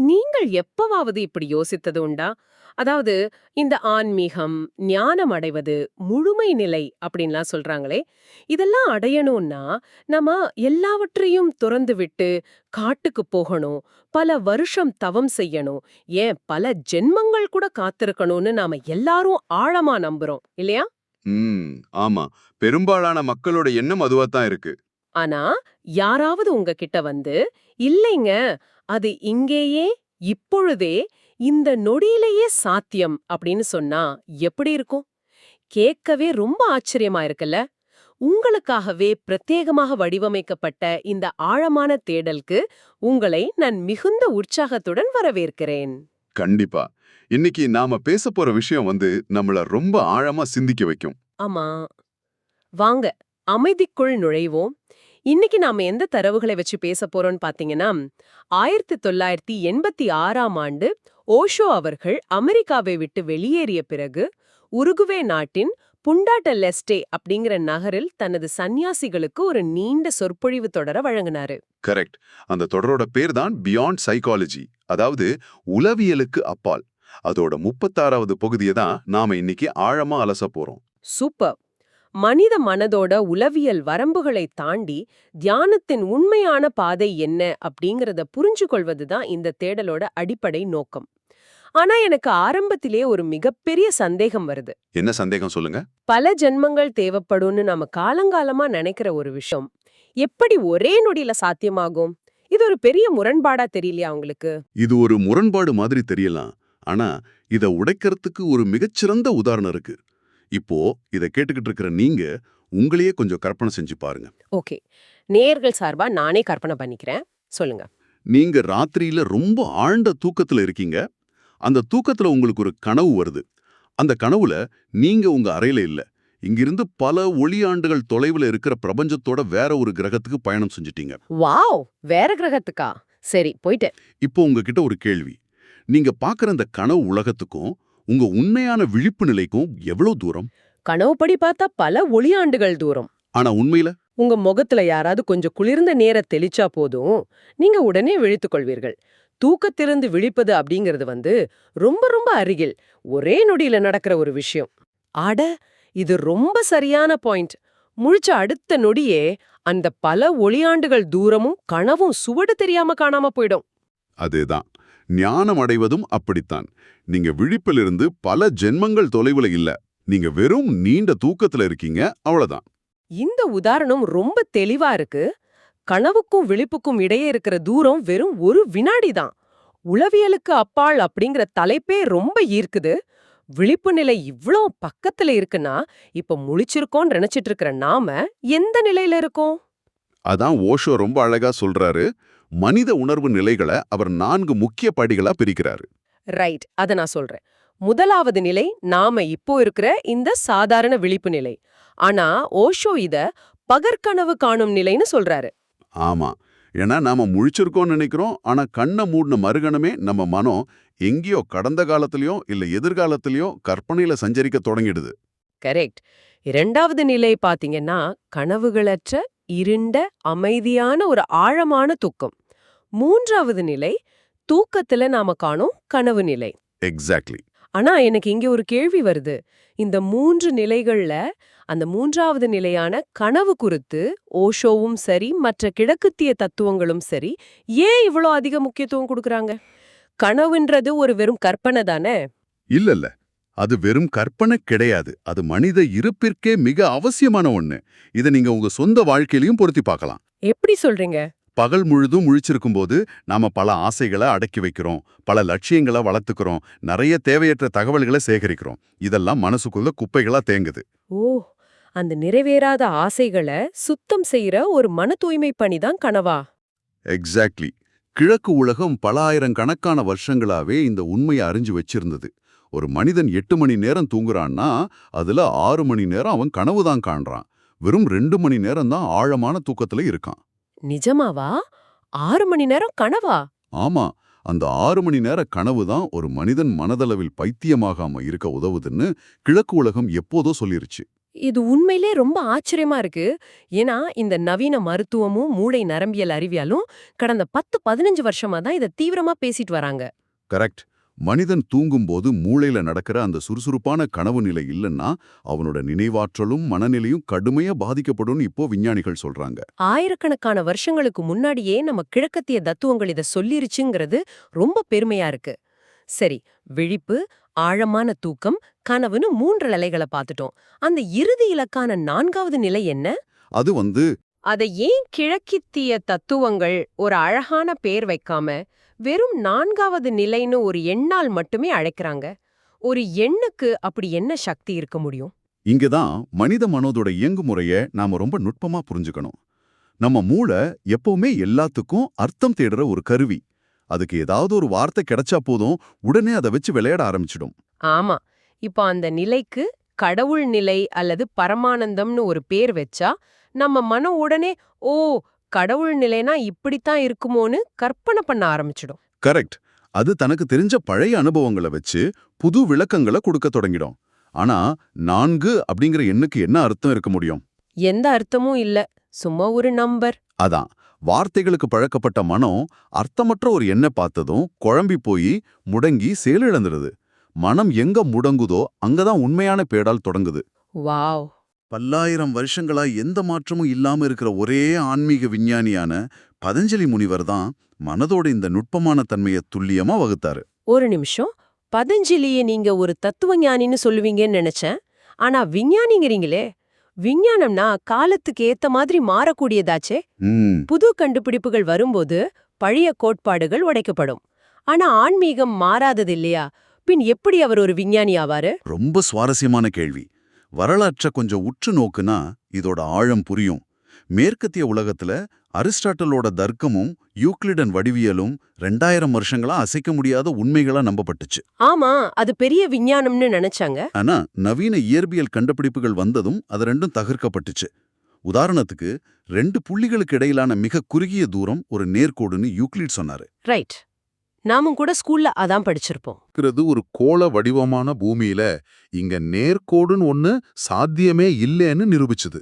நீங்கள் எப்பவாவது இப்படி யோசித்தது உண்டா? அதாவது இந்த ஆன்மீகம், ஞானம் அடைவது, முழுமை நிலை அப்படின்லாம் சொல்றாங்களே, இதெல்லாம் அடையணும்னா நம்ம எல்லாவற்றையும் துறந்து விட்டு காட்டுக்கு போகணும், பல வருஷம் தவம் செய்யணும், ஏன் பல ஜென்மங்கள் கூட காத்திருக்கணும்னு நாம எல்லாரும் ஆழமா நம்புறோம் இல்லையா? ம் ஆமா. பெரும்பாலான மக்களோட எண்ணம் அதுவாத்தான் இருக்கு. ஆனா யாராவது உங்ககிட்ட வந்து, இல்லைங்க, அது இங்கேயே, இப்பொழுதே, இந்த நொடியிலேயே சாத்தியம் அப்படின்னு சொன்னா எப்படி இருக்கும்? கேட்கவே ரொம்ப ஆச்சரியமா இருக்குல்ல? உங்களுக்காகவே பிரத்யேகமாக வடிவமைக்கப்பட்ட இந்த ஆழமான தேடலுக்கு உங்களை நான் மிகுந்த உற்சாகத்துடன் வரவேற்கிறேன். கண்டிப்பா. இன்னைக்கு நாம பேசப் போற விஷயம் நம்மள ரொம்ப ஆழமா சிந்திக்க வைக்கும். ஆமா, வாங்க அமைதிக்குள் நுழைவோம். இன்னைக்கு நாம எந்த தரவுகளை வச்சு பேச போறோம்னு பாத்தீங்கன்னா, 1986ஆம் ஆண்டு ஓஷோ அவர்கள் அமெரிக்காவை விட்டு வெளியேறிய பிறகு உருகுவே நாட்டின் புண்டா டெல் எஸ்டே அப்படிங்கிற நகரில் தனது சந்நியாசிகளுக்கு ஒரு நீண்ட சொற்பொழிவு தொடர வழங்கினாரு. கரெக்ட். அந்த தொடரோட பேர் தான் பியாண்ட் சைக்காலஜி, அதாவது உளவியலுக்கு அப்பால். அதோட 36வது பகுதியை தான் நாம இன்னைக்கு ஆழமா அலசப் போறோம். சூப்பர். மனித மனதோட உளவியல் வரம்புகளை தாண்டி தியானத்தின் உண்மையான பாதை என்ன அப்படிங்கறத புரிஞ்சு கொள்வதுதான் இந்த தேடலோட அடிப்படை நோக்கம். ஆனா எனக்கு ஆரம்பத்திலே ஒரு மிகப்பெரிய சந்தேகம் வருது. என்ன சந்தேகம் சொல்லுங்க? பல ஜென்மங்கள் தேவைப்படும்னு நாம காலங்காலமா நினைக்கிற ஒரு விஷயம் எப்படி ஒரே நொடியில சாத்தியமாகும்? இது ஒரு பெரிய முரண்பாடா தெரியலையா உங்களுக்கு? இது ஒரு முரண்பாடு மாதிரி தெரியலாம். ஆனா இத உடைக்கிறதுக்கு ஒரு மிகச்சிறந்த உதாரணம் இருக்கு. இப்போ இத கேட்டுக்கிட்டு இருக்கிற நீங்க உங்களையே கொஞ்சம் கற்பனை செஞ்சு பாருங்க. ஓகே, நேயர்கள் சார்பா நானே கற்பனை பண்ணிக்கிறேன். சொல்லுங்க. நீங்க ராத்திரியில ரொம்ப ஆழ்ந்த தூக்கத்துல இருக்கீங்க. அந்த தூக்கத்துல உங்களுக்கு ஒரு கனவு வருது. அந்த கனவுல நீங்க உங்க அறையில இல்ல. இங்கிருந்து பல ஒளியாண்டுகள் தொலைவுல இருக்கிற பிரபஞ்சத்தோட வேற ஒரு கிரகத்துக்கு பயணம் செஞ்சிட்டீங்க. வாவ்! வேற கிரகத்துக்கா? சரி, போயிட்டேன். இப்போ உங்ககிட்ட ஒரு கேள்வி. நீங்க பார்க்குற அந்த கனவு உலகத்துக்கும் உங்க உண்மையான விழிப்பு நிலைக்கும் எவ்வளவு தூரம்? கனவுப்படி பார்த்தா பல ஒளியாண்டுகள் தூரம். ஆனா உண்மையில உங்க முகத்துல யாராவது கொஞ்சம் குளிர்ந்த நேர தெளிச்சா போதும், நீங்க உடனே விழித்துக் கொள்வீர்கள். தூக்கத்திலிருந்து விழிப்பது அப்படிங்கிறது ரொம்ப ரொம்ப அருகில், ஒரே நொடியில நடக்கிற ஒரு விஷயம். அட, இது ரொம்ப சரியான பாயிண்ட். முழிச்ச அடுத்த நொடியே அந்த பல ஒளியாண்டுகள் தூரமும் கனவும் சுவடு தெரியாம காணாம போயிடும். அதேதான். ஞானம் அடைவதும் அப்படித்தான். நீங்க விழிப்பிலிருந்து பல ஜென்மங்கள் தொலைவுல இல்ல. நீங்க வெறும் நீண்ட தூக்கத்துல இருக்கீங்க, அவ்வளவுதான். இந்த உதாரணம் ரொம்ப தெளிவா இருக்கு. கனவுக்கும் விழிப்புக்கும் இடையே இருக்கிற தூரம் வெறும் ஒரு வினாடி தான். உளவியலுக்கு அப்பால் அப்படிங்கிற தலைப்பே ரொம்ப ஈர்க்குது. விழிப்பு நிலை இவ்ளோ பக்கத்துல இருக்குன்னா, இப்ப முழிச்சிருக்கோம்னு நினைச்சிட்டு இருக்கிற நாம எந்த நிலையில இருக்கோம்? அதான் ஓஷோ ரொம்ப அழகா சொல்றாரு. மனித உணர்வு நிலைகளை அவர் 4 முக்கிய படிகளா பிரிக்கிறாரு. ரைட், அத நான் சொல்றேன். முதலாவது நிலை நாம இப்போ இருக்கிற இந்த சாதாரண விழிப்பு நிலை. ஆனா ஓஷோ இத பகற்கனவு காணும் நிலைன்னு சொல்றாரு. ஆமா. ஏன்னா நாம முழிச்சிருக்கோம்னு நினைக்கிறோம். ஆனா கண்ண மூடின மறுகணமே நம்ம மனம் எங்கேயோ கடந்த காலத்திலயோ இல்ல எதிர்காலத்திலயோ கற்பனையில சஞ்சரிக்க தொடங்கிடுது. கரெக்ட். இரண்டாவது நிலை பாத்தீங்கன்னா கனவுகளற்ற இருண்ட அமைதியான ஒரு ஆழமான தூக்கம். மூன்றாவது நிலை தூக்கத்துல நாம காணும் கனவு நிலை. எக்ஸாக்ட்லி. ஆனா எனக்கு இங்க ஒரு கேள்வி வருது. இந்த மூன்று நிலைகள்ல அந்த மூன்றாவது நிலையான கனவு குறித்து ஓஷோவும் சரி மற்ற கிழக்குத்திய தத்துவங்களும் சரி ஏன் இவ்வளோ அதிக முக்கியத்துவம் கொடுக்கறாங்க? கனவுன்றது ஒரு வெறும் கற்பனை தானே? இல்ல. அது வெறும் கற்பனை கிடையாது. அது மனித இருப்பிற்கே மிக அவசியமான ஒண்ணு. இத நீங்க உங்க சொந்த வாழ்க்கையிலயும் பொருத்தி பார்க்கலாம். எப்படி சொல்றீங்க? பகல் முழுதும் முழிச்சிருக்கும்போது நாம பல ஆசைகளை அடக்கி வைக்கிறோம், பல லட்சியங்களை வளர்த்துக்கிறோம், நிறைய தேவையற்ற தகவல்களை சேகரிக்கிறோம். இதெல்லாம் மனசுக்குள்ள குப்பைகளா தேங்குது. ஓ, அந்த நிறைவேறாத ஆசைகளை சுத்தம் செய்யற ஒரு மன தூய்மை பணிதான் கனவா? எக்ஸாக்ட்லி. கிழக்கு உலகம் பல ஆயிரக்கணக்கான வருஷங்களாவே இந்த உண்மையை அறிஞ்சு வச்சிருந்தது. ஒரு மனிதன் 8 மணி நேரம் தூங்குறான்னா அதுல 6 மணி நேரம் அவன் கனவு தான் காண்றான். வெறும் 2 மணி நேரம் தான் ஆழமான தூக்கத்துல இருக்கான். நிஜமாவா? 6 மணி நேரம் கனவா? ஆமா. அந்த 6 மணி நேர கனவு தான் ஒரு மனிதன் மனதளவில் பைத்தியமாகாம இருக்க உதவுதுன்னு கிழக்கு உலகம் எப்போதோ சொல்லிருச்சு. இது உண்மையிலே ரொம்ப ஆச்சரியமா இருக்கு. ஏன்னா, இந்த நவீன மருத்துவமும், மூளை நரம்பியல் அறிவியலும் கடந்த 10-15 வருஷமா தான் இத தீவிரமா பேசிட்டு வராங்க. கரெக்ட். மனிதன் தூங்கும்போது மூளையில நடக்கிற அந்த சுறுசுறுப்பான கனவு நிலை இல்லைன்னா அவனோட நினைவாற்றலும் மனநிலையும் கடுமையா பாதிக்கப்படும்னு இப்போ விஞ்ஞானிகள் சொல்றாங்க. ஆயிரக்கணக்கான வருஷங்களுக்கு முன்னாடியே நம்ம கிழக்கத்திய தத்துவங்கள் இத சொல்லிருச்சுங்கிறது ரொம்ப பெருமையா இருக்கு. சரி, விழிப்பு, ஆழமான தூக்கம், கனவுன்னு 3 நிலைகள பார்த்துட்டோம். அந்த இறுதி இலக்கான 4வது நிலை என்ன? அது அத ஏன் கிழக்கித்திய தத்துவங்கள் ஒரு அழகான பேர் வைக்காம வெறும் 4வது நிலைன்னு ஒரு எண்ணால் மட்டுமே அழைக்கிறாங்க? ஒரு எண்ணுக்கு அப்படி என்ன சக்தி இருக்க முடியும்? இங்கதான் மனித மனதோட இயங்குமுறைய நாம ரொம்ப நுட்பமா புரிஞ்சுக்கணும். நம்ம மூளை எப்பவுமே எல்லாத்துக்கும் அர்த்தம் தேடுற ஒரு கருவி. அதுக்கு ஏதாவது ஒரு வார்த்தை கிடைச்சா போதும் உடனே அதை வச்சு விளையாட ஆரம்பிச்சிடும். ஆமா. இப்போ அந்த நிலைக்கு கடவுள் நிலை அல்லது பரமானந்தம்னு ஒரு பேர் வச்சா நம்ம மனம் உடனே ஓ, கடவுள் நிலைனா இப்படித்தான் இருக்குமோன்னு கற்பனை பண்ண ஆரம்பிச்சிடும். கரெக்ட். அது தனக்கு தெரிஞ்ச பழைய அனுபவங்களை வச்சு புது விளக்கங்களை கொடுக்க தொடங்கிடும். ஆனா 4 அப்படிங்கிற எண்ணுக்கு என்ன அர்த்தம் இருக்க முடியும்? எந்த அர்த்தமும் இல்ல, சும்மா ஒரு நம்பர். அதான், வார்த்தைகளுக்கு பழக்கப்பட்ட மனம் அர்த்தமற்ற ஒரு எண்ணை பார்த்ததும் குழம்பி போய் முடங்கி செயலிழந்துடுது. மனம் எங்க முடங்குதோ அங்கதான் உண்மையான பேடால் தொடங்குது. வாவ். பல்லாயிரம் வருஷங்களா எந்த மாற்றமும் இல்லாம இருக்கிற ஒரே ஆன்மீக விஞ்ஞானியான பதஞ்சலி முனிவர் தான் மனதோட இந்த நுட்பமான தன்மையை துல்லியமா வகுத்தாரு. ஒரு நிமிஷம், பதஞ்சலிய நீங்க ஒரு தத்துவ ஞானின்னு சொல்லுவீங்கன்னு நினைச்சேன். ஆனா விஞ்ஞானிங்கிறீங்களே, விஞ்ஞானம்னா காலத்துக்கு ஏத்த மாதிரி மாறக்கூடியதாச்சே. புது கண்டுபிடிப்புகள் வரும்போது பழைய கோட்பாடுகள் உடைக்கப்படும். ஆனா ஆன்மீகம் மாறாதது இல்லையா? பின் எப்படி அவர் ஒரு விஞ்ஞானி ஆவாரு? ரொம்ப சுவாரஸ்யமான கேள்வி. வரலாற்றை கொஞ்சம் உற்று நோக்குனா இதோட ஆழம் புரியும். மேற்கத்திய உலகத்துல அரிஸ்டாட்டலோட தர்க்கமும் யூக்ளிடன் வடிவியலும் 2000 வருஷங்களா அசைக்க முடியாத உண்மைகளா நம்பப்பட்டுச்சு. ஆமா, அது பெரிய விஞ்ஞானம்னு நினைச்சாங்க. ஆனா நவீன இயற்பியல் கண்டுபிடிப்புகள் வந்ததும் அது ரெண்டும் தகர்க்கப்பட்டுச்சு. உதாரணத்துக்கு 2 புள்ளிகளுக்கு இடையிலான மிக குறுகிய தூரம் ஒரு நேர்கோடுன்னு யூக்ளிட் சொன்னாரு. ரைட். நாமும் கூட ஸ்கூல்ல அதான் படிச்சிருப்போம். ஒரு கோள வடிவமான பூமியில இங்க நேர்கோடுன்னு ஒண்ணு சாத்தியமே இல்லைன்னு நிரூபிச்சுது.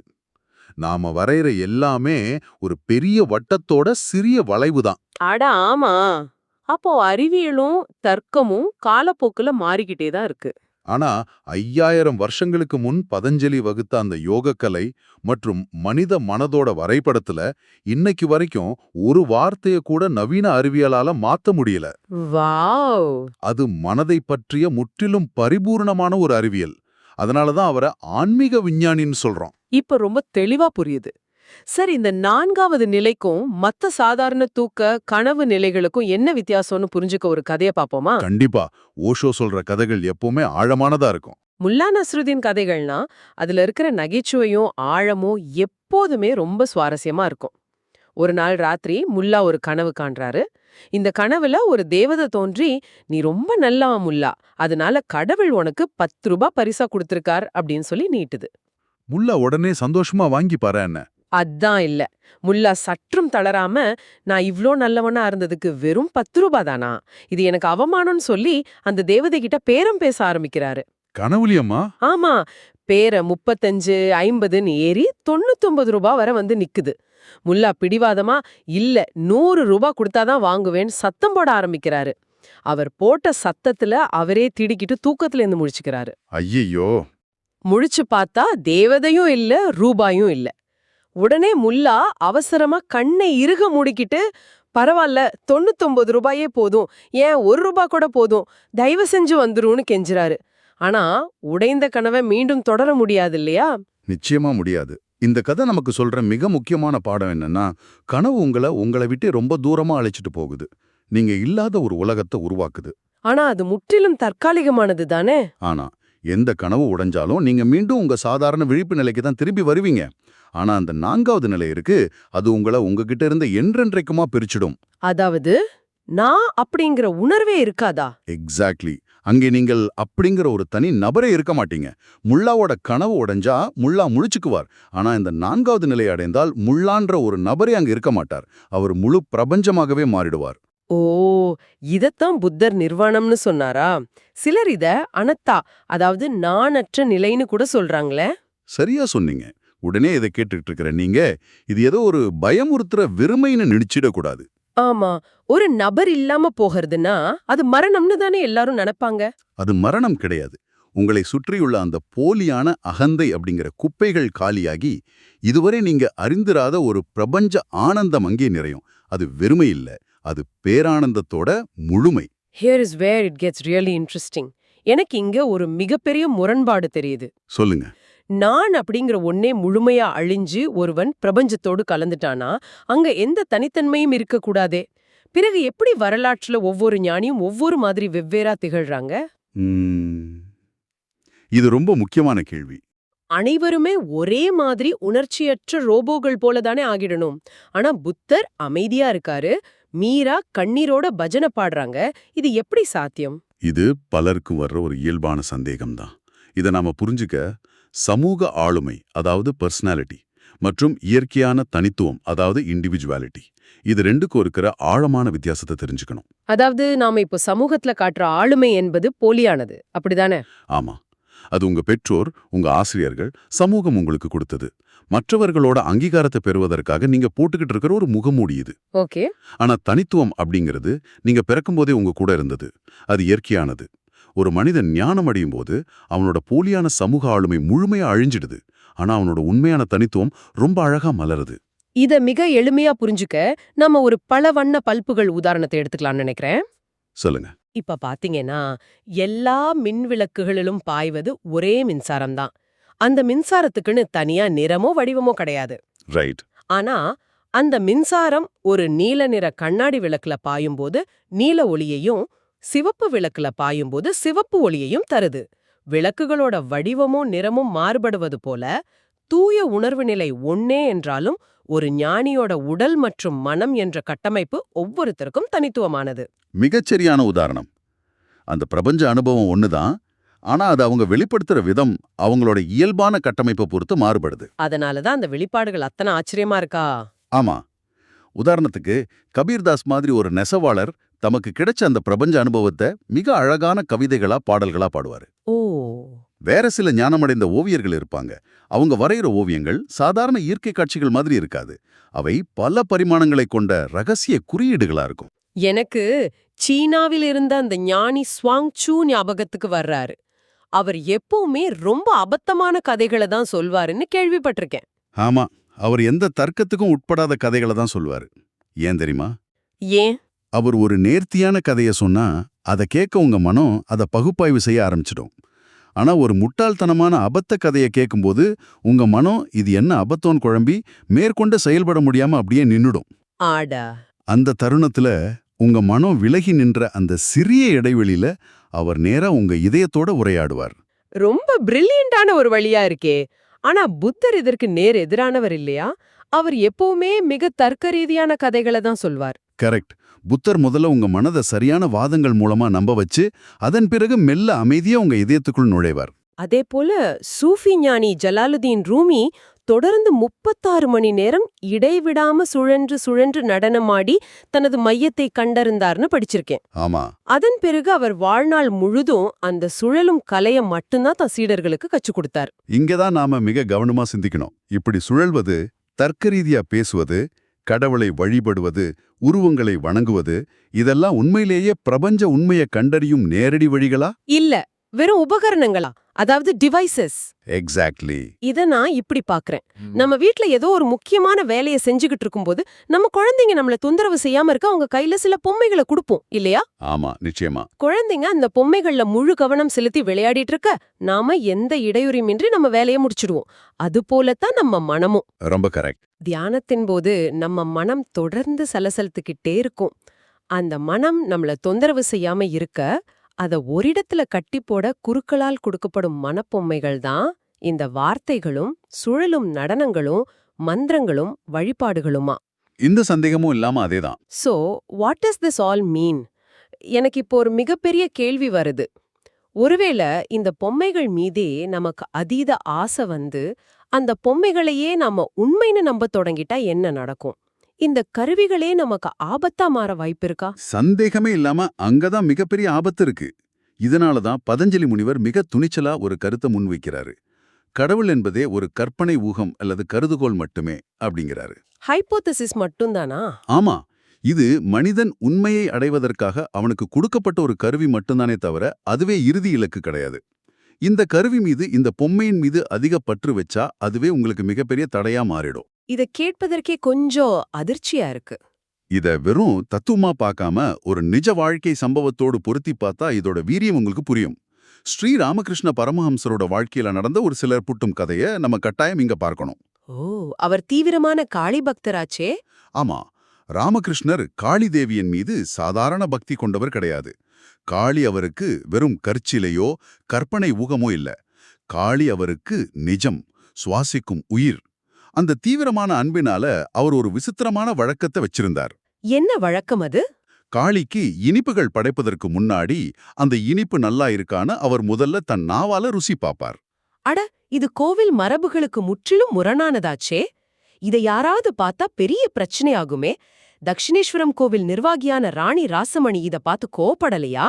நாம வரைகிற எல்லாமே ஒரு பெரிய வட்டத்தோட சிறிய வளைவு தான். அட ஆமா. அப்போ அறிவியலும் தர்க்கமும் காலப்போக்குல மாறிக்கிட்டே தான் இருக்கு. ஆனா 5000 வருஷங்களுக்கு முன் பதஞ்சலி வகுத்த அந்த யோகக்கலை மற்றும் மனித மனதோட வரைபடத்துல இன்னைக்கு வரைக்கும் ஒரு வார்த்தைய கூட நவீன அறிவியலால மாத்த முடியல. வாவ். அது மனதை பற்றிய முற்றிலும் பரிபூர்ணமான ஒரு அறிவியல். அதனாலதான் அவரை ஆன்மீக விஞ்ஞானின்னு சொல்றோம். இப்ப ரொம்ப தெளிவா புரியுது. சரி, இந்த 4வது நிலைக்கும் மத்த சாதாரண தூக்க கனவு நிலைகளுக்கும் என்ன வித்தியாசம்னு புரிஞ்சுக்க ஒரு கதைய பாப்போமா? கண்டிப்பா. ஓஷோ சொல்ற கதைகள் எப்பவுமே ஆழமானதா இருக்கும். முல்லா நஸ்ருதீன் கதைகள்னா அதுல இருக்கிற நகைச்சுவையும் ஆழமும் எப்போதுமே ரொம்ப சுவாரஸ்யமா இருக்கும். ஒரு நாள் ராத்திரி முல்லா ஒரு கனவு காண்றாரு. இந்த கனவுல ஒரு தேவதை தோன்றி, நீ ரொம்ப நல்லவன் முல்லா, அதனால கடவுள் உனக்கு 10 ரூபாய் பரிசா கொடுத்திருக்கார் அப்படின்னு சொல்லி நீட்டுது. முல்லா உடனே சந்தோஷமா வாங்கி பாரு என்ன. அதான் இல்ல. முல்லா சற்றும் தளராம, நான் இவ்ளோ நல்லவனா இருந்ததுக்கு வெறும் 10 ரூபாய் தானா, இது எனக்கு அவமானம்னு சொல்லி அந்த தேவதை கிட்ட பேரம் பேச ஆரம்பிக்கிறாரு. கனவுலியம்மா? ஆமா. பேர 35, 50ன்னு ஏறி 99 ரூபாய் வரை வந்து நிக்குது. முல்லா பிடிவாதமா, இல்ல 100 ரூபாய் கொடுத்தாதான் வாங்குவேன்னு சத்தம் போட ஆரம்பிக்கிறாரு. அவர் போட்ட சத்தத்துல அவரே திடுக்கிட்டு தூக்கத்துல இருந்து முழிச்சுக்கிறாரு. ஐயையோ. முழிச்சு பார்த்தா தேவதையும் இல்ல, ரூபாயும் இல்ல. உடனே முல்லா அவசரமா கண்ணை இறுக மூடிக்கிட்டு, பரவாயில்ல 99 ரூபாயே போதும், ஏன் 1 ரூபாய் கூட போதும், தயவு செஞ்சு வந்துருன்னு கெஞ்சுறாரு. ஆனா உடைந்த கனவை மீண்டும் தொடர முடியாது இல்லையா? நிச்சயமா முடியாது. இந்த கதை நமக்கு சொல்ற மிக முக்கியமான பாடம் என்னன்னா, கனவு உங்களை விட்டு ரொம்ப தூரமா அழைச்சிட்டு போகுது. நீங்க இல்லாத ஒரு உலகத்தை உருவாக்குது. ஆனா அது முற்றிலும் தற்காலிகமானது தானே? ஆனா எந்த கனவு உடைஞ்சாலும் நீங்க மீண்டும் உங்க சாதாரண விழிப்பு நிலைக்கு தான் திரும்பி வருவீங்க. ஆனா அந்த 4வது நிலை இருக்கு, அது உங்களை உங்ககிட்ட இருந்த என்றென்றைக்குமா பிரிச்சிடும். அதாவது நான் அப்படிங்கிற உணர்வே இருக்காதா? எக்ஸாக்ட்லி. அங்கே நீங்கள் அப்படிங்கிற ஒரு தனி நபரே இருக்க மாட்டீங்க. முல்லாவோட கனவு உடைஞ்சா முல்லா முழிச்சுக்குவார். ஆனா இந்த 4வது நிலை அடைந்தால் முல்லான்ற ஒரு நபரே அங்க இருக்க மாட்டார். அவர் முழு பிரபஞ்சமாகவே மாறிடுவார். ஓ, இதத்தான் புத்தர் நிர்வாணம்னு சொன்னாரா? சிலர் இத அனத்தா, அதாவது நானற்ற நிலைன்னு கூட சொல்றாங்களே. சரியா சொன்னீங்க. உடனே இதை கேட்டுட்டு இருக்கிற நீங்க இது ஏதோ ஒரு பயமுறுத்துற வெறுமைன்னு நினைச்சிடக்கூடாது. ஆமா, ஒரு நபர் இல்லாம போகிறதுனா அது மரணம்னு தானே எல்லாரும் நினைப்பாங்க. அது மரணம் கிடையாது. உங்களை சுற்றியுள்ள அந்த போலியான அகந்தை அப்படிங்கிற குப்பைகள் காலியாகி இதுவரை நீங்க அறிந்திராத ஒரு பிரபஞ்ச ஆனந்தம் அங்கே நிறையும். அது வெறுமை இல்ல, அது பேரானந்தத்தோட முழுமை. Here is where it gets really interesting. எனக்கு இங்க ஒரு மிகப்பெரிய முரண்பாடு தெரியுது. சொல்லுங்க. நான் அப்படிங்கிற ஒன்னே முழுமையா அழிஞ்சு ஒருவன் பிரபஞ்சத்தோடு கலந்துட்டானா அங்க எந்த தனித்தன்மையும் இருக்கக்கூடாதே. பிறகு எப்படி வரலாற்றுல ஒவ்வொரு ஞானியும் ஒவ்வொரு மாதிரி வெவ்வேறா திகழ்றாங்க? ம், இது ரொம்ப முக்கியமான கேள்வி. அனைவருமே ஒரே மாதிரி உணர்ச்சியற்ற ரோபோகள் போல தானே ஆகிடணும். ஆனா புத்தர் அமைதியா இருக்காரு, மீரா கண்ணீரோட பஜனை பாடுறாங்க. இது எப்படி சாத்தியம்? இது பலருக்கும் வர்ற ஒரு இயல்பான சந்தேகம்தான். இதை நாம புரிஞ்சுக்க சமூக ஆளுமை, அதாவது பர்சனாலிட்டி, மற்றும் இயற்கையான தனித்துவம், அதாவது இண்டிவிஜுவாலிட்டி, இது ரெண்டுக்கும் இருக்கிற ஆழமான வித்தியாசத்தை தெரிஞ்சுக்கணும். அதாவது நாம இப்போ சமூகத்துல காட்டுற ஆளுமை என்பது போலியானது, அப்படிதானே? ஆமா, அது உங்க பெற்றோர், உங்க ஆசிரியர்கள், சமூகம் உங்களுக்கு கொடுத்தது. மற்றவர்களோட அங்கீகாரத்தை பெறுவதற்காக நீங்க போட்டுக்கிட்டு இருக்கிற ஒரு முகமூடி இது. ஓகே. ஆனா தனித்துவம் அப்படிங்கிறது நீங்க பிறக்கும்போதே உங்க கூட இருந்தது. அது இயற்கையானது. ஒரு மனிதன் ஞானம் அடையும் போது அவனோட போலியான சமூக ஆளுமை முழுமையா அழிஞ்சிடுது. ஆனா அவனோட உண்மையான தனித்துவம் ரொம்ப அழகா மலருது. இத மிக எளிமையா புரிஞ்சுக்க நம்ம ஒரு பல வண்ண பல்புகள் உதாரணத்தை எடுத்துக்கலாம்னு நினைக்கிறேன். சொல்லுங்க. இப்ப பாத்தீங்கன்னா எல்லா மின் விளக்குகளிலும் பாய்வது ஒரே மின்சாரம்தான். அந்த மின்சாரத்துக்குன்னு தனியா நிறமோ வடிவமோ கிடையாது. ரைட். ஆனா அந்த மின்சாரம் ஒரு நீல நிற கண்ணாடி விளக்குல பாயும்போது நீல ஒளியையும், சிவப்பு விளக்குல பாயும்போது சிவப்பு ஒளியையும் தருது. விளக்குகளோட வடிவமும் நிறமும் மாறுபடுவது போல தூய உணர்வு நிலை ஒன்னே என்றாலும் ஒரு ஞானியோட உடல் மற்றும் மனம் என்ற கட்டமைப்பு ஒவ்வொருத்தருக்கும் தனித்துவமானது. மிகச்சரியான உதாரணம். அந்த பிரபஞ்ச அனுபவம் ஒண்ணுதான். ஆனா அது அவங்க வெளிப்படுத்துற விதம் அவங்களோட இயல்பான கட்டமைப்பை பொறுத்து மாறுபடுது. அதனாலதான் அந்த வெளிப்பாடுகள் அத்தனை ஆச்சரியமா இருக்கா? ஆமா. உதாரணத்துக்கு கபீர்தாஸ் மாதிரி ஒரு நெசவாளர் தமக்கு கிடைச்ச அந்த பிரபஞ்ச அனுபவத்தை மிக அழகான கவிதைகளா பாடல்களா பாடுவாரு. ஓ. வேற சில ஞானமடைந்த ஓவியர்கள் இருப்பாங்க. அவங்க வரைகிற ஓவியங்கள் சாதாரண இயற்கை காட்சிகள் மாதிரி இருக்காது. அவை பல பரிமாணங்களை கொண்ட ரகசிய குறியீடுகளா இருக்கும். எனக்கு சீனாவில் இருந்த அந்த ஞானி ஸ்வாங் சூ ஞாபகத்துக்கு வர்றாரு. அவர் எப்பவுமே ரொம்ப அபத்தமான கதைகளை தான் சொல்வாருன்னு கேள்விப்பட்டிருக்கேன். ஆமா, அவர் எந்த தர்க்கத்துக்கும் உட்படாத கதைகளை தான் சொல்வாரு. ஏன் தெரியுமா? ஏன்? அவர் ஒரு நேர்த்தியான கதையை சொன்னா அதை கேட்க உங்க மனம் அதை பகுப்பாய்வு செய்ய ஆரம்பிச்சிடும். ஆனா ஒரு முட்டாள்தனமான அபத்த கதையை கேட்கும்போது உங்க மனம் இது என்ன அபத்தோன்னு குழம்பி மேற்கொண்டு செயல்பட முடியாம அப்படியே நின்னுடும். ஆடா. அந்த தருணத்துல உங்க மனம் விலகி நின்ற அந்த சிறிய இடைவெளியில அவர் நேரா உங்க இதயத்தோட உரையாடுவார். ரொம்ப பிரில்லியண்டான ஒரு வழியா இருக்கே. ஆனா புத்தர் இதற்கு நேர் எதிரானவர் இல்லையா? அவர் எப்பவுமே மிக தர்க்க ரீதியான கதைகளை தான் சொல்வார். கரெக்ட். புத்தர் முதல்ல உங்க மனதை சரியான வாதங்கள் மூலமா நம்ப வச்சு அதன் பிறகு மெல்ல அமைதியா உங்க இதயத்துக்குள் நுழைவார். அதே போல சூஃபி ஞானி ஜலாலுதீன் ரூமி தொடர்ந்து 36 மணி நேரம் இடைவிடாம சுழன்று சுழன்று நடனமாடி தனது மையத்தை கண்டறிந்தார்னு படிச்சிருக்கேன். ஆமா. அதன் பிறகு அவர் வாழ்நாள் முழுதும் அந்த சுழலும் கலையை மட்டும்தான் தன் சீடர்களுக்கு கற்றுக் கொடுத்தார். இங்கதான் நாம மிக கவனமா சிந்திக்கணும். இப்படி சுழல்வது, தர்க்க ரீதியா பேசுவது, கடவுளை வழிபடுவது, உருவங்களை வணங்குவது, இதெல்லாம் உண்மையிலேயே பிரபஞ்ச உண்மையை கண்டறியும் நேரடி வழிகளா? இல்ல, வெறும் உபகரணங்களா? அதாவது டிவைசஸ். எக்ஸாக்ட்லி. இத நான் இப்படி பாக்குறேன். நம்ம வீட்ல ஏதோ ஒரு முக்கியமான வேலையை செஞ்சுகிட்டு இருக்கும்போது நம்ம குழந்தைங்க நம்மள தொந்தரவு செய்யாம இருக்க அவங்க கையில சில பொம்மைகளை கொடுப்போம் இல்லையா? ஆமா, நிச்சயமா. குழந்தைங்க அந்த பொம்மைகள்ல முழு கவனம் செலுத்தி விளையாடிட்டு இருக்க நாம எந்த இடையூறுமின்றி நம்ம வேலையை முடிச்சிடுவோம். அது போலத்தான் நம்ம மனமும். ரொம்ப கரெக்ட். தியானத்தின் போது நம்ம மனம் தொடர்ந்து சலசலத்துக்கிட்டே இருக்கும். அந்த மனம் நம்மள தொந்தரவு செய்யாம இருக்க அத ஒரிடத்துல கட்டி போட குருக்களால் கொடுக்கப்படும் மனப்பொம்மைகள் தான் இந்த வார்த்தைகளும் சுழலும் நடனங்களும் மந்திரங்களும் வழிபாடுகளுமா. இந்த சந்தேகமும் இல்லாம அதேதான். So what does this all மீன்? எனக்கு இப்போ ஒரு மிகப்பெரிய கேள்வி வருது. ஒருவேளை இந்த பொம்மைகள் மீதே நமக்கு அதீத ஆசை வந்து அந்த பொம்மைகளையே நாம உண்மைன்னு நம்ப தொடங்கிட்டா என்ன நடக்கும்? இந்த கருவிகளே நமக்கு ஆபத்தா மாற வாய்ப்பிருக்கா? சந்தேகமே இல்லாம அங்கதான் மிகப்பெரிய ஆபத்து இருக்கு. இதனாலதான் பதஞ்சலி முனிவர் மிக துணிச்சலா ஒரு கருத்தை முன்வைக்கிறாரு. கடவுள் என்பதே ஒரு கற்பனை ஊகம் அல்லது கருதுகோள் மட்டுமே அப்படிங்கிறாரு. ஹைப்போதசிஸ் மட்டும்தானா? ஆமா, இது மனிதன் உண்மையை அடைவதற்காக அவனுக்கு கொடுக்கப்பட்ட ஒரு கருவி மட்டும்தானே தவிர அதுவே இறுதி இலக்கு கிடையாது. இந்த கருவி மீது, இந்த பொம்மையின் மீது அதிக பற்று வச்சா அதுவே உங்களுக்கு மிகப்பெரிய தடையா மாறிடும். இத கேட்பதற்கே கொஞ்சம் அதிர்ச்சியா இருக்கு. இத வெறும் தத்துவமா பார்க்காம ஒரு நிஜ வாழ்க்கை சம்பவத்தோடு பொருத்தி பார்த்தா இதோட வீரியம் உங்களுக்கு புரியும். ஸ்ரீ ராமகிருஷ்ண பரமஹம்சரோட வாழ்க்கையில நடந்த ஒரு சிலர் புட்டும் கதைய நம்ம கட்டாயம் இங்க பார்க்கணும். ஓ, அவர் தீவிரமான காளி பக்தராச்சே. ஆமா, ராமகிருஷ்ணர் காளி தேவியின் மீது சாதாரண பக்தி கொண்டவர் கிடையாது. காளி அவருக்கு வெறும் கற்சிலையோ கற்பனை ஊகமோ இல்ல. காளி அவருக்கு நிஜம், சுவாசிக்கும் உயிர். அந்த தீவிரமான அன்பினால அவர் ஒரு விசித்திரமான வழக்கத்தை வச்சிருந்தார். என்ன வழக்கம் அது? காளிக்கு இனிப்புகள் படைப்பதற்கு முன்னாடி அந்த இனிப்பு நல்லா இருக்கான்னு அவர் முதல்ல தன் நாவால ருசி பாப்பார். அட, இது கோவில் மரபுகளுக்கு முற்றிலும் முரணானதாச்சே. இதை யாராவது பார்த்தா பெரிய பிரச்சனையாகுமே. தக்ஷிணேஸ்வரம் கோவில் நிர்வாகியான ராணி ராசமணி இத பார்த்து கோபப்படலையா?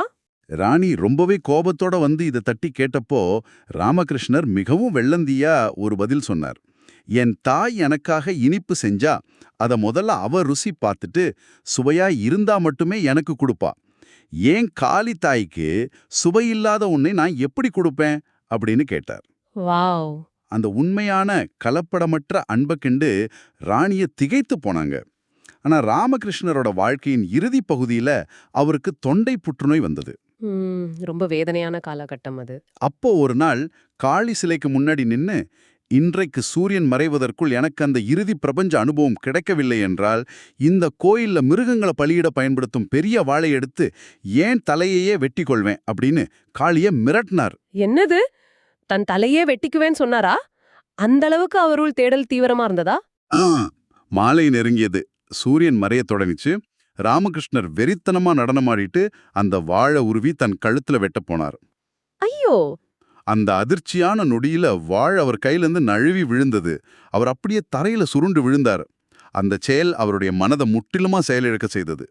ராணி ரொம்பவே கோபத்தோட வந்து இதை தட்டி கேட்டப்போ ராமகிருஷ்ணர் மிகவும் வெள்ளந்தியா ஒரு பதில் சொன்னார். என் தாய் எனக்காக இனிப்பு செஞ்சா அத முதல்ல அவ ருசி பார்த்துட்டு சுவையா இருந்தா மட்டுமே எனக்கு கொடுப்பா. ஏன் காளி தாய்க்கு சுவையில்லாத ஒன்னை நான் எப்படி கொடுப்பேன் அப்படின்னு கேட்டார். வாவ். அந்த உண்மையான கலப்படமற்ற அன்பை கண்டு ராணிய திகைத்து போனாங்க. ஆனா ராமகிருஷ்ணரோட வாழ்க்கையின் இறுதி பகுதியில அவருக்கு தொண்டை புற்றுநோய் வந்தது. ரொம்ப வேதனையான காலகட்டம் அது. அப்போ ஒரு நாள் காளி சிலைக்கு முன்னாடி நின்னு, இன்றைக்கு சூரியன் மறைவதற்குள் எனக்கு அந்த இறுதி பிரபஞ்ச அனுபவம் கிடைக்கவில்லை என்றால் இந்த கோயில்ல மிருகங்களை பலியிட பயன்படுத்தும் பெரிய வாளை எடுத்து ஏன் தலையையே வெட்டி கொள்வேன் அப்படின்னு காளிய மிரட்டினார். என்னது? தன் தலையே வெட்டிக்குவேன்னு சொன்னாரா? அந்த அளவுக்கு அவருள் தேடல் தீவிரமா இருந்ததா? மாலை நெருங்கியது. சூரியன் மறைய தொடங்கிச்சு. ராமகிருஷ்ணர் வெறித்தனமா நடனமாடிட்டு அந்த வாழை உருவி தன் கழுத்துல வெட்ட போனார். ஐயோ! அந்த அதிர்ச்சியான நொடியில வாள் அவர் கையிலிருந்து நழுவி விழுந்தது. அவர் அப்படியே தரையில சுருண்டு விழுந்தார். அந்த செயல் அவருடைய மனதை முற்றிலுமா செயலிழக்க செய்தது.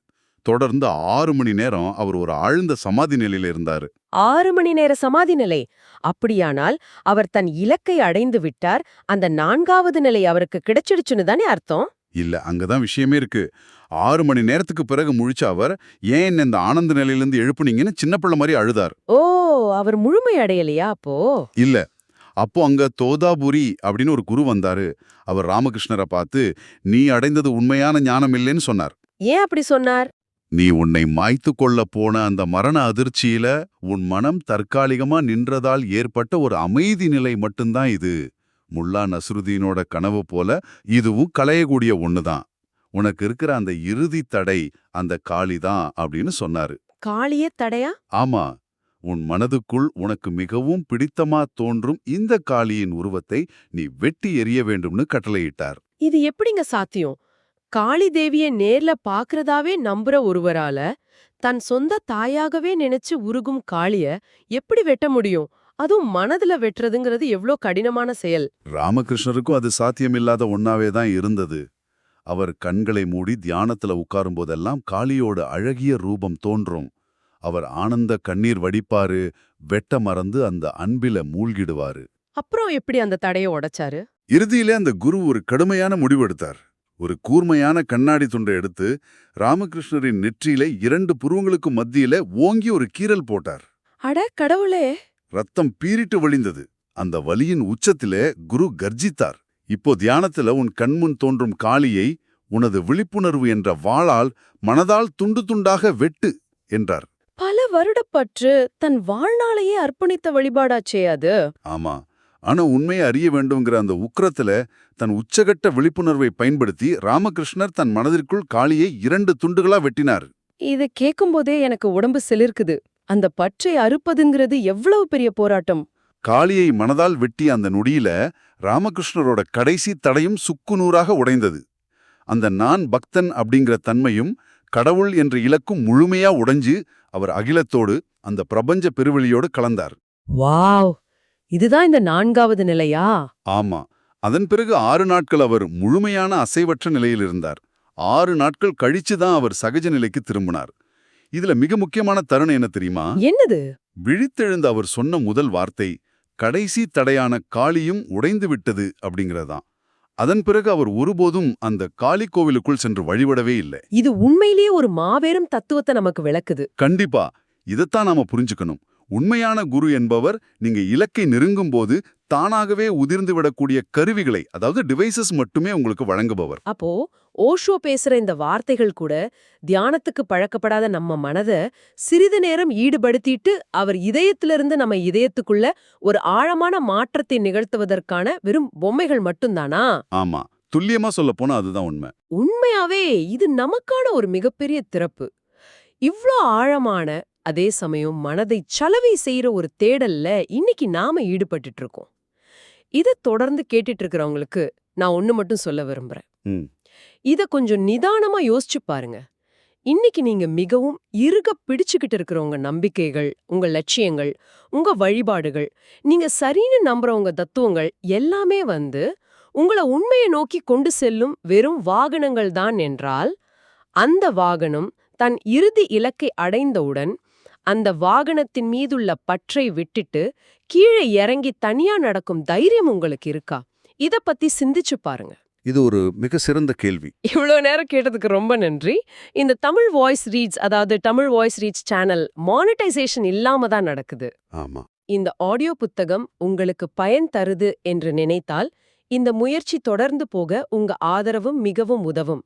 தொடர்ந்து 6 மணி நேரம் அவர் ஒரு ஆழ்ந்த சமாதி நிலையில இருந்தாரு. 6 மணி நேர சமாதி நிலை. அப்படியானால் அவர் தன் இலக்கை அடைந்து விட்டார். அந்த 4வது நிலை அவருக்கு கிடைச்சிடுச்சுன்னு தானே அர்த்தம்? இல்ல, அங்கதான் விஷயமே இருக்கு. 6 மணி நேரத்துக்கு பிறகு முழிச்ச அவர், ஏன் இந்த ஆனந்த நிலையிலிருந்து எழுப்புனீங்கன்னு சின்ன பிள்ளை மாதிரி அழுதார். ஓ, அவர் முழுமை அடையலையா அப்போ? இல்ல, அப்போ அங்க தோதாபுரி அப்படின்னு ஒரு குரு வந்தாரு. அவர் ராமகிருஷ்ணரை பார்த்து, நீ அடைந்தது உண்மையான ஞானம் இல்லைன்னு சொன்னார். ஏன் அப்படி சொன்னார்? நீ உன்னை மாய்த்து கொள்ள போன அந்த மரண அதிர்ச்சியில உன் மனம் தற்காலிகமா நின்றதால் ஏற்பட்ட ஒரு அமைதி நிலை மட்டும்தான் இது. முல்லா நஸ்ருதீனோட கனவு போல இதுவும் களையக்கூடிய ஒண்ணுதான். உனக்கு இருக்கிற அந்த இறுதி தடை அந்த காளிதான் அப்படின்னு சொன்னாரு. காளியே தடையா? ஆமா, உன் மனதுக்குள் உனக்கு மிகவும் பிடித்தமா தோன்றும் இந்த காளியின் உருவத்தை நீ வெட்டி எறிய வேண்டும்னு கட்டளையிட்டார். இது எப்படிங்க சாத்தியம்? காளி தேவிய நேர்ல பாக்குறதாவே நம்புற ஒருவரால தன் சொந்த தாயாகவே நினைச்சு உருகும் காளிய எப்படி வெட்ட முடியும்? அதுவும் மனதுல வெட்டுறதுங்கிறது எவ்ளோ கடினமான செயல். ராமகிருஷ்ணருக்கும் அது சாத்தியமில்லாத ஒன்னாவே தான் இருந்தது. அவர் கண்களை மூடி தியானத்துல உட்காரும் போதெல்லாம் காளியோட அழகிய ரூபம் தோன்றும். அவர் ஆனந்த கண்ணீர் வடிப்பாரு, வெட்ட மறந்து அந்த அன்பில மூழ்கிடுவாரு. அப்புறம் எப்படி அந்த தடைய உடைச்சாரு? இறுதியிலே அந்த குரு ஒரு கடுமையான முடிவெடுத்தார். ஒரு கூர்மையான கண்ணாடி துண்டை எடுத்து ராமகிருஷ்ணரின் நெற்றியில 2 புருவங்களுக்கு மத்தியில ஓங்கி ஒரு கீறல் போட்டார். அட கடவுளே! ரத்தம் பீறிட்டு வழிந்தது. அந்த வலியின் உச்சத்திலே குரு கர்ஜித்தார். இப்போ தியானத்துல உன் கண்முன் தோன்றும் காளியை உனது விழிப்புணர்வு என்ற வாளால் மனதால் துண்டு துண்டாக வெட்டு என்றார். பல வருடப்பற்று தன் வாழ்நாளையே அர்ப்பணித்த வழிபாடாச்சே அது. ஆமா, ஆனா உண்மையை அறிய வேண்டும்ங்கிற அந்த உக்கிரத்துல தன் உச்சகட்ட விழிப்புணர்வை பயன்படுத்தி ராமகிருஷ்ணர் தன் மனதிற்குள் காளியை 2 துண்டுகளா வெட்டினார். இது கேட்கும்போதே எனக்கு உடம்பு சிலிர்க்குது. அந்த பற்றை அறுப்பதுங்கிறது எவ்வளவு பெரிய போராட்டம். காளியை மனதால் வெட்டிய அந்த நொடியில ராமகிருஷ்ணரோட கடைசி தடையும் சுக்குநூறாக உடைந்தது. அந்த நான் பக்தன் அப்படிங்கிற தன்மையும் கடவுள் என்ற இலக்கும் முழுமையா உடைஞ்சு அவர் அகிலத்தோடு அந்த பிரபஞ்ச பெருவெளியோடு கலந்தார். வாவ்! இதுதான் இந்த 4வது நிலையா? ஆமா, அதன் பிறகு 6 நாட்கள் அவர் முழுமையான அசைவற்ற நிலையில் இருந்தார். 6 நாட்கள் கழிச்சுதான் அவர் சகஜ நிலைக்கு திரும்பினார். இதுல மிக முக்கியமான தருணம் என்ன தெரியுமா? என்னது? விழித்தெழுந்த அவர் சொன்ன முதல் வார்த்தை, கடைசி தடையான காளியும் உடைந்து விட்டது அப்படிங்கறதான். அதன் பிறகு அவர் ஒருபோதும் அந்த காளி கோவிலுக்குள் சென்று வழிபடவே இல்லை. இது உண்மையிலேயே ஒரு மாபெரும் தத்துவத்தை நமக்கு விளக்குது. கண்டிப்பா இதைத்தான் நாம புரிஞ்சுக்கணும். உண்மையான குரு என்பவர் நீங்க இலக்கை நெருங்கும் போது தானாகவே உதிர்ந்து விடக்கூடிய கருவிகளை, அதாவது டிவைசஸ் மட்டுமே உங்களுக்கு வழங்குபவர். அப்போ ஓஷோ பேசுற இந்த வார்த்தைகள் கூட தியானத்துக்கு பழக்கப்படாத நம்ம மனத சிறிது நேரம் ஈடுபடுத்திட்டு அவர் இதயத்திலிருந்து நம்ம இதயத்துக்குள்ள ஒரு ஆழமான மாற்றத்தை நிகழ்த்துவதற்கான வெறும் பொம்மைகள் மட்டும்தானா? ஆமா, துல்லியமா சொல்ல போனா அதுதான் உண்மை. உண்மையாவே இது நமக்கான ஒரு மிகப்பெரிய திறப்பு. இவ்ளோ ஆழமான, அதே சமயம் மனதை சலவை செய்யற ஒரு தேடல்ல இன்னைக்கு நாம ஈடுபட்டுட்டு இருக்கோம். இத தொடர்ந்து கேட்டுட்டு இருக்கிறவங்களுக்கு நான் ஒண்ணு மட்டும் சொல்ல விரும்புறேன். ம். இத கொஞ்சம் நிதானமா யோசிச்சு பாருங்க. இன்னைக்கு நீங்க மிகவும் இறுக பிடிச்சுக்கிட்டு இருக்கிற உங்க நம்பிக்கைகள், உங்க லட்சியங்கள், உங்க வழிபாடுகள், நீங்க சரின்னு நம்புற உங்க தத்துவங்கள் எல்லாமே உங்கள உண்மையை நோக்கி கொண்டு செல்லும் வெறும் வாகனங்கள் தான் என்றால், அந்த வாகனம் தன் இறுதி இலக்கை அடைந்தவுடன் அந்த வாகனத்தின் மீதுள்ள பற்றை விட்டுட்டு கீழே இறங்கி தனியா நடக்கும் தைரியம் உங்களுக்கு இருக்கா? இத பத்தி சிந்திச்சு பாருங்க. இது ஒரு மிக சிறந்த கேள்வி. இவ்வளோ நேரம் கேட்டதுக்கு ரொம்ப நன்றி. இந்த தமிழ் வாய்ஸ் ரீட்ஸ், அதாவது Tamil voice reads channel monetisation இல்லாம தான் நடக்குது. ஆமா. இந்த ஆடியோ புத்தகம் உங்களுக்கு பயன் தருது என்று நினைத்தால் இந்த முயற்சி தொடர்ந்து போக உங்க ஆதரவும் மிகவும் உதவும்.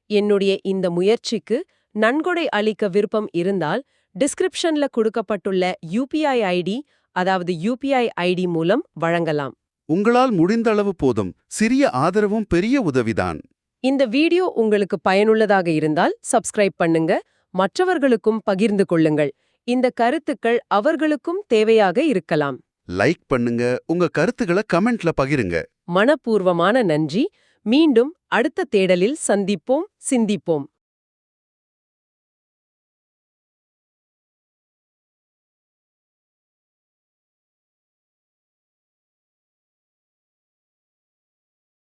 என்னுடைய இந்த முயற்சிக்கு நன்கொடை அளிக்க விருப்பம் இருந்தால் டிஸ்கிரிப்ஷன்ல கொடுக்கப்பட்டுள்ள UPI ஐடி, அதாவது UPI ஐடி மூலம் வழங்கலாம். உங்களால் முடிந்த அளவு போதும். சிறிய ஆதரவும் பெரிய உதவிதான். இந்த வீடியோ உங்களுக்கு பயனுள்ளதாக இருந்தால் சப்ஸ்கிரைப் பண்ணுங்க, மற்றவர்களுக்கும் பகிர்ந்து கொள்ளுங்கள். இந்த கருத்துக்கள் அவர்களுக்கும் தேவையாக இருக்கலாம். லைக் பண்ணுங்க, உங்க கருத்துக்களை கமெண்ட்ல பகிருங்க. மனப்பூர்வமான நன்றி. மீண்டும் அடுத்த தேடலில் சந்திப்போம், சிந்திப்போம்.